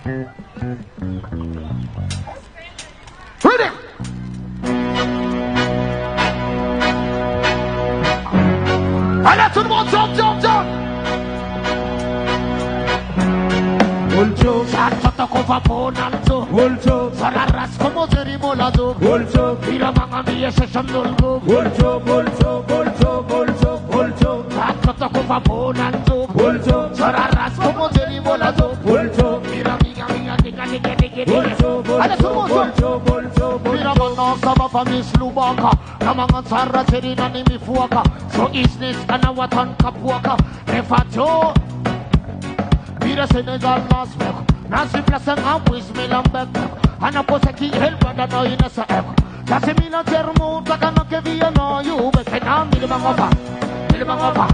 Ready? Allez, tout le monde, jump, jump, jump! Volcho, Santa Copa Ponanzo, Volcho, Sararas como Zerimolado, Volcho, Mira mamma mia se Sandolgo, Volcho, Volcho, Volcho, Volcho, Volcho, Santa Copa Ponanzo, Volcho, Sararas como Zerimolado, Volcho, Mira amiga, diga, Volcho, Allez, tout le monde, Volcho, Volcho, Mira manong sama pa Miss Lubaka Namangan Sara Serina ni Mifuaka So isnis kanawatan kapuaka Refacho Mira Senegal nasmek Nasi plasan hapwis milambek Ana po sa kihel pada no inasa ek Kasi milan termo takano ke via no yube Kena milimang pa Milimang pa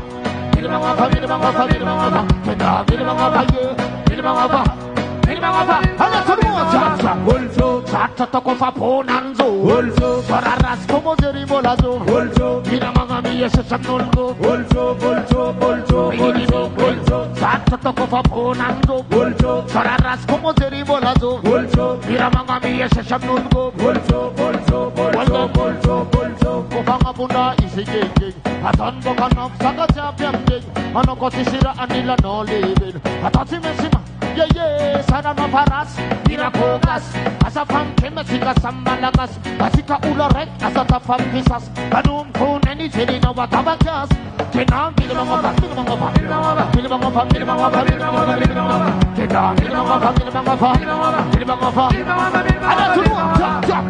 Milimang pa Milimang pa Milimang pa Kena milimang pa Milimang pa Milimang pa Allez tout le monde chanta Volcho, Santa Copa Ponanzo Volcho, Sararas como Zerimolado Volcho, Mira mamma mia se Sandolgo Volcho, Volcho, Volcho, Volcho, Volcho, Santa Copa Ponanzo Volcho, Sararas como Zerimolado Volcho, Mira mamma mia se Sandolgo Volcho, Volcho, Volcho, Volcho, Volcho, Kufanga bunda isi geng Atan bokanok saka champion geng Ano ko sisira anila no living Atan si Messima yeah, sana no paras Mira kogas Asa fam kemesika sambalagas Asika ulorek asa tafam kisas Banum kun eni jeli no watabakas Kenang bilimangapa Bilimangapa Bilimangapa Bilimangapa Bilimangapa Kenang bilimangapa Bilimangapa Bilimangapa Ada semua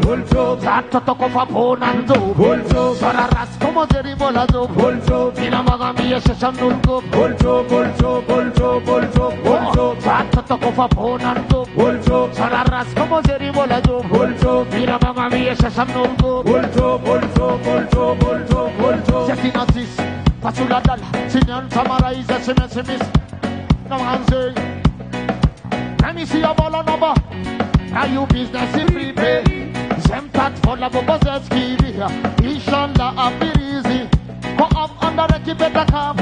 Volcho, Santa Copa Ponanzo Volcho, Sararas como Zerimolado Volcho, Mira mamma mia se Sandolgo Volcho, Volcho, Volcho, Volcho, Volcho, Santa Copa Ponanzo Volcho, Sararas como Zerimolado Volcho, Mira mamma mia se Sandolgo Volcho, Volcho, Volcho, Volcho, Volcho, Sesinasis Pasuladal Sinyan Samaraiza Semesemis Namanze Namisi Abola Nova Now you business in free pay Semtat for la Bobozetski Inshallah Abirizi Go up under the better come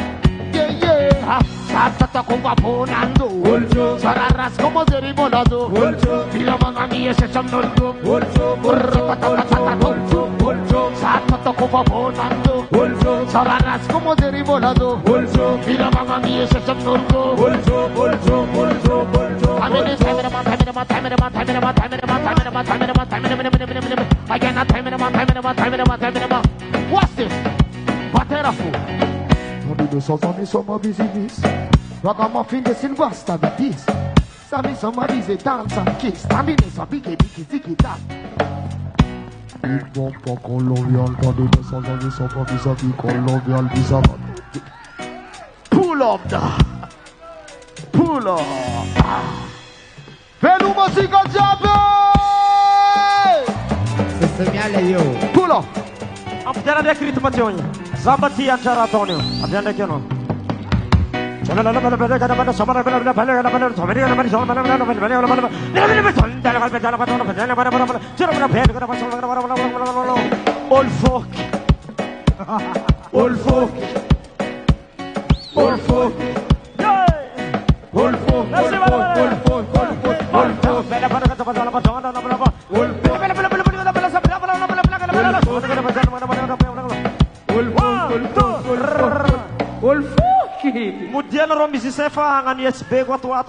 Yeah Santa Copa Ponanzo Volcho, Sararas como Zerimolado Volcho, Mira mamma mia se Sandolgo Volcho, Volcho, Volcho, Santa Copa Ponanzo Volcho, Sararas como Zerimolado Volcho, Mira mamma mia se Sandolgo Volcho, Volcho, Volcho, Volcho, What's this? Baterafu. Nobody knows somebody, somebody's in this. Ragamuffin, the Sylvester, the this. Somebody's a dance and kiss. Somebody's a biggie, ziggy, that. Big bumper Colombian, body the somebody's a big Colombian, this a Pull up da. Pull up. Velu musica Jabe. Segnale io. Pull up. Abbiamo detto ritmazioni. Zabati Anjara Antonio. Abbiamo detto no. All folk. All folk. All folk. All folk. Mudian rombi si sefa ngan yes be kwa tua